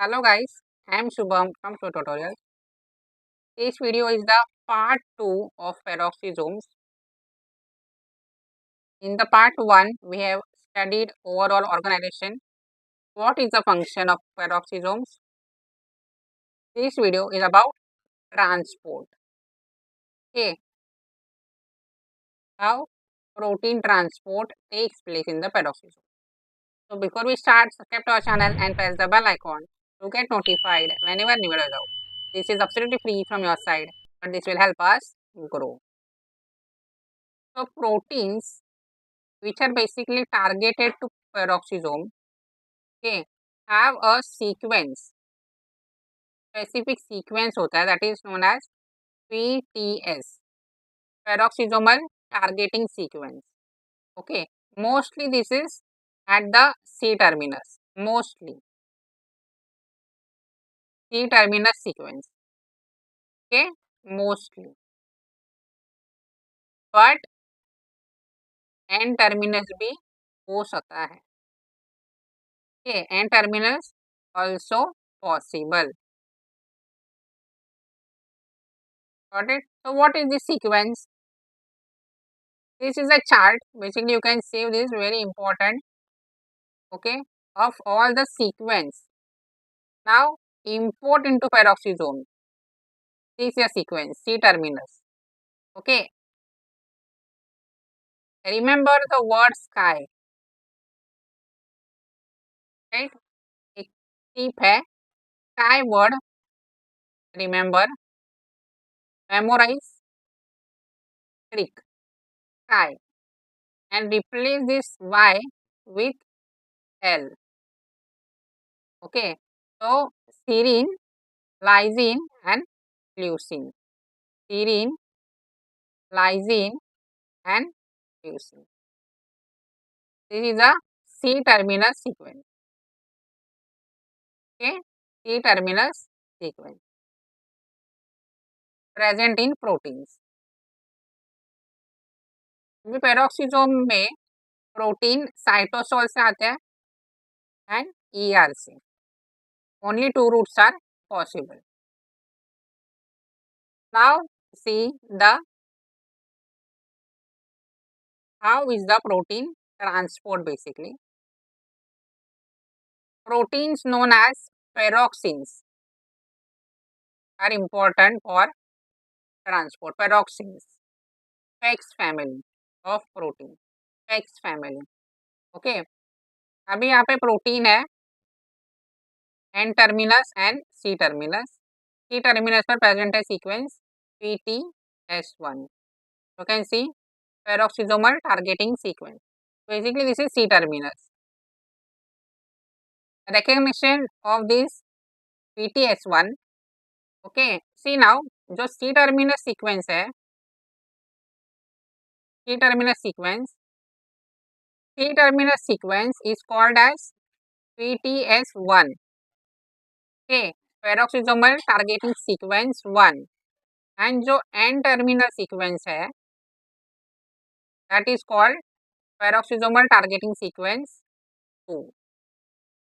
Hello guys, I am Shubham from Show Tutorials. This video is the part 2 of peroxisomes. In the part 1, we have studied overall organization. What is the function of peroxisomes? This video is about transport. Okay, how protein transport takes place in the peroxisome. So before we start, subscribe to our channel and press the bell icon to get notified whenever new video is out. This is absolutely free from your side, but this will help us grow. So proteins which are basically targeted to peroxisome, okay, have a sequence, specific sequence होता है that is known as PTS, peroxisomal targeting sequence. Okay, mostly this is at the C terminus, mostly C terminus sequence. Okay, mostly, but N terminus भी हो सकता है. Okay, N terminus also possible. Got it? So what is this sequence? This is a chart. Basically, you can save this, very important. Okay, of all the sequence. Now import into peroxisome. This is a sequence, C terminus. Okay. Remember the word sky. Right? एक tip है. Sky word. Remember. Memorize. Trick. Sky. And replace this Y with L. Okay. So serine, lysine and leucine. Serine, lysine and leucine. This is a C terminus sequence. Okay, C terminus sequence present in proteins. Peroxisome में protein cytosol से आते हैं and ER से. Only two routes are possible. Now see the how is the protein transport basically. Proteins known as peroxins are important for transport. Peroxins, PEX family of protein, PEX family. Okay, अभी यहाँ पे protein है N terminus and C terminus. C terminus पर present है sequence PTS1. You can see peroxisomal targeting sequence. Basically, this is C terminus. Recognition of this PTS1. Okay, see now जो C terminus sequence है, C terminus sequence is called as PTS1. Okay, peroxisomal targeting sequence 1. And जो N terminal sequence है, that is called peroxisomal targeting sequence 2.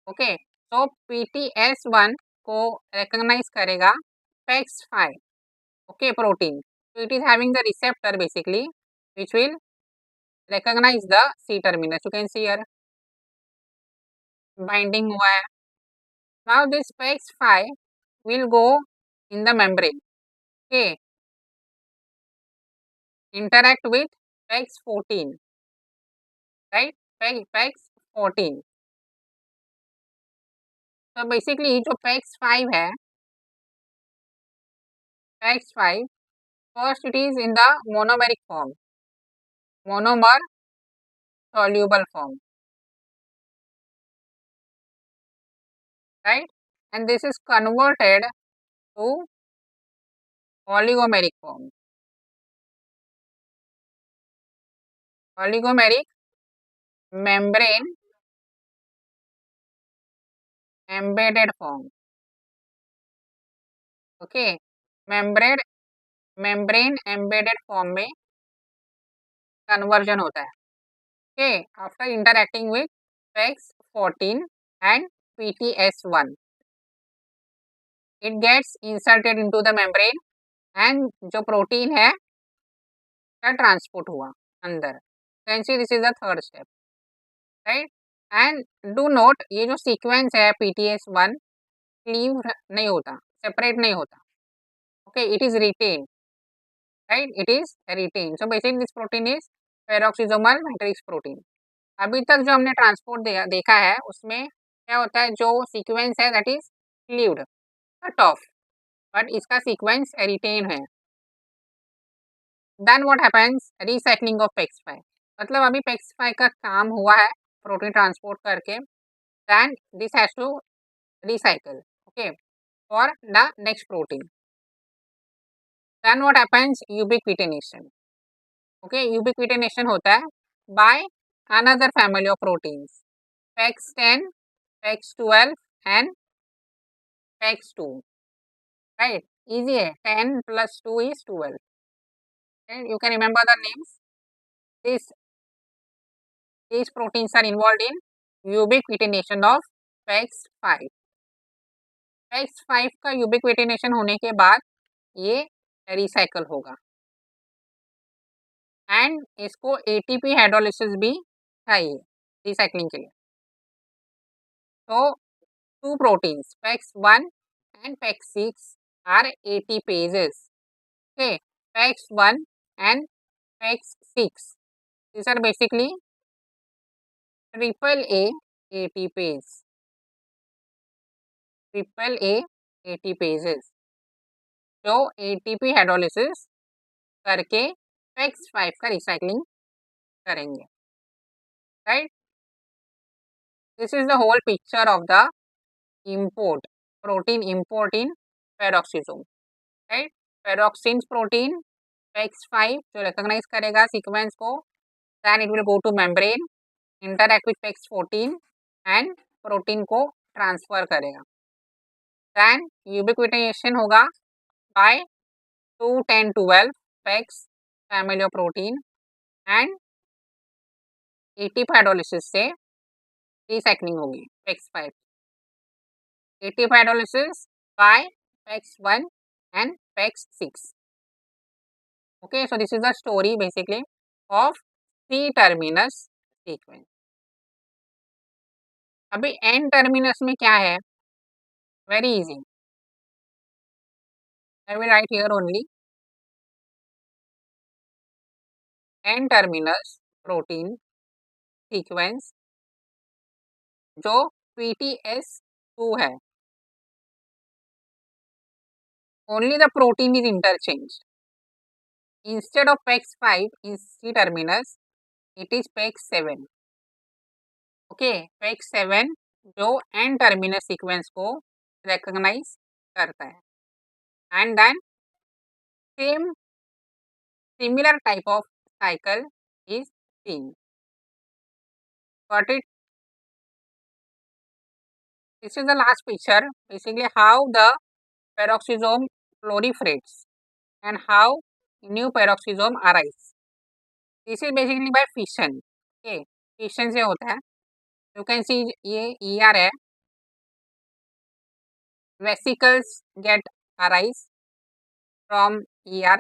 Okay, so PTS1 को recognize करेगा PEX5. Okay, protein. So it is having the receptor basically, which will recognize the C terminus. You can see here binding हुआ है. Now this PEX5 will go in the membrane. Okay, interact with PEX14. Right, PEX14. तो basically जो PEX5 है, PEX5 first it is in the monomeric form, monomer soluble form, right, and this is converted to oligomeric form, oligomeric membrane embedded form. Okay, membrane embedded form में conversion होता है. Okay, after interacting with PEX14 and PTS1. It gets inserted into the membrane and जो protein है का transport हुआ अंदर। Can see this is the third step, right. And do note ये जो सीक्वेंस है PTS1 लीव नहीं होता, सेपरेट नहीं होता, okay, it is written, right, it is written. So basically this protein is peroxisomal matrix protein. अभी तक जो हमने ट्रांसपोर्ट देखा है उसमें क्या होता है, जो सीक्वेंस है that is leaved, cut off, but इसका सीक्वेंस रिटेन है। Then what happens, recycling of PEX5, मतलब अभी PEX5 का काम हुआ है प्रोटीन ट्रांसपोर्ट करके, then this has to recycle, okay, for the next protein. Then what happens, ubiquitination, okay, ubiquitination होता है by another family of proteins, PEX10, PEX12 and PEX2, right, easy है, 10 plus 2 is 12, and you can remember the names. These proteins are involved in ubiquitination of PEX5. PEX5 का ubiquitination होने के बाद ये recycle होगा and इसको ATP hydrolysis भी चाहिए रिसाइकलिंग के लिए। तो two proteins PEX1 and PEX6 are ATPases, okay, PEX1 and PEX6, these are basically triple A ATPase, triple A ATPases जो ATP हाइड्रोलिसिस करके PEX5 का रिसाइकलिंग करेंगे, right. This is the whole picture of the import, protein import in peroxisome, right, peroxins protein PEX5 जो recognize करेगा sequence को, then it will go to membrane, interact with PEX14 and protein को transfer करेगा, then ubiquitination होगा by 2, 10, 12 PEX family of protein and ATP hydrolysis से recycling होगी PEX5, ATP hydrolysis by PEX1 and PEX6. Okay, so this is the story basically of C-terminus sequence. अभी N-terminus में क्या है? Very easy. I will write here only N-terminus protein sequence जो PTS2 है. Only the protein is interchanged. Instead of PEX5 in C-terminus, it is PEX7. Okay, PEX7 जो N terminus sequence को recognise करता है and then same similar type of cycle is seen, got it. This is the last picture, basically how the peroxisome proliferates and how new peroxisome arise. This is basically by fission, okay, fission से होता है। You can see ये ER है, vesicles get arise from ER.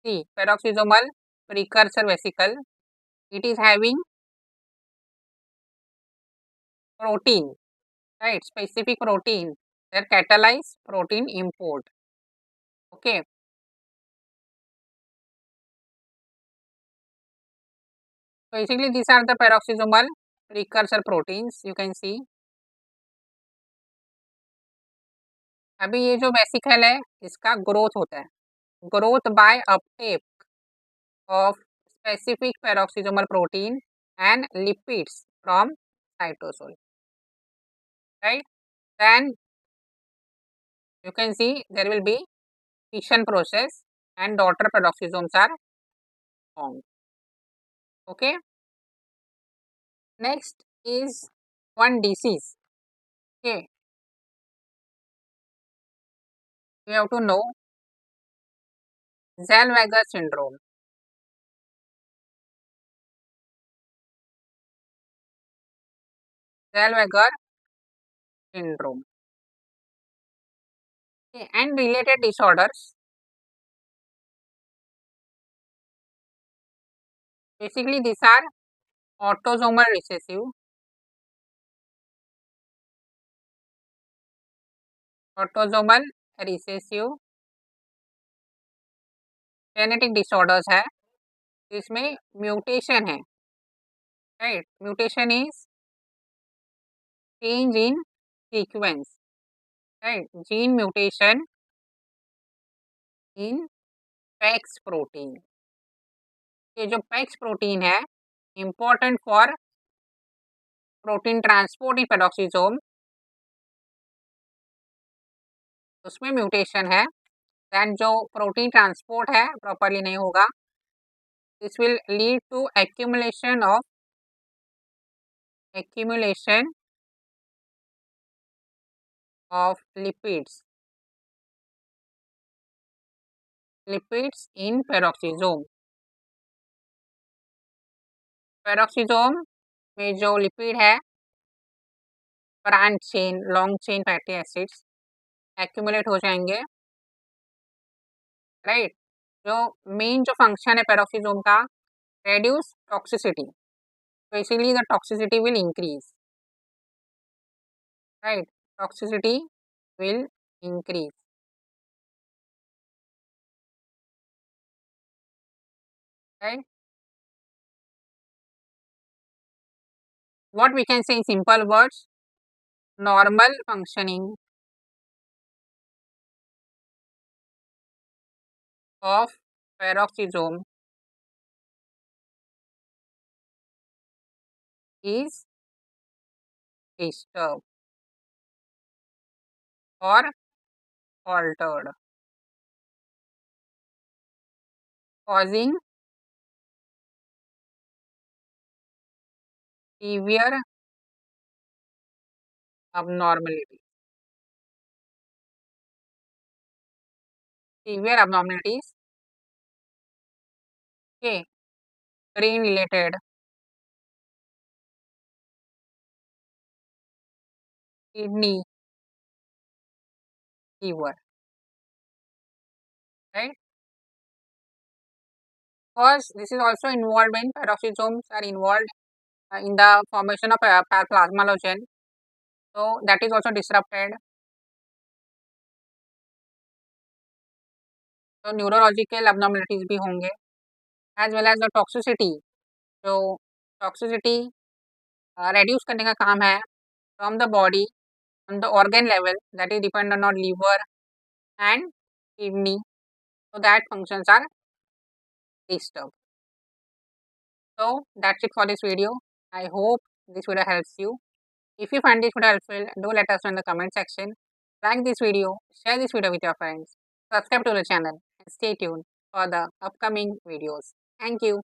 See, peroxisomal precursor vesicle, it is having protein, right, specific protein that catalyze protein import, okay. So basically these are the peroxisomal precursor proteins, you can see. अभी ये जो vesicle है इसका growth होता है, growth by uptake of specific peroxisomal protein and lipids from cytosol, right, then you can see there will be fission process and daughter peroxisomes are formed, okay. Next is one disease, okay, you have to know Zellweger syndrome. Zellweger syndrome, Okay, and related disorders. Basically, these are autosomal recessive, autosomal recessive genetic disorders है, इसमें mutation है, right? Mutation is change in sequence, right? Gene mutation in PEX protein. ये जो PEX protein है, important for protein transport in peroxisome, उसमें mutation है, then जो protein transport है प्रॉपरली नहीं होगा, this will lead to accumulation of lipids in peroxisome। Peroxisome में जो लिपिड है, branch chain, long chain fatty acids accumulate हो जाएंगे, राइट? जो मेन जो फंक्शन है पेरोक्सिसोम का, reduce toxicity, basically the toxicity will increase, right? Toxicity will increase, right? What we can say in simple words, normal functioning of peroxisome is disturbed or altered, causing severe abnormality. Severe abnormalities, okay, brain related, kidney, liver, right? Because this is also involved when peroxisomes are involved in the formation of plasmalogen, so that is also disrupted. तो neurological abnormalities भी होंगे, as well as the toxicity, जो toxicity reduce करने का काम है from the body on the organ level, that is dependent on liver and kidney, so that functions are disturbed. So that's it for this video. I hope this video helps you. If you find this video helpful, do let us know in the comment section. Like this video, share this video with your friends, subscribe to the channel, and stay tuned for the upcoming videos. Thank you.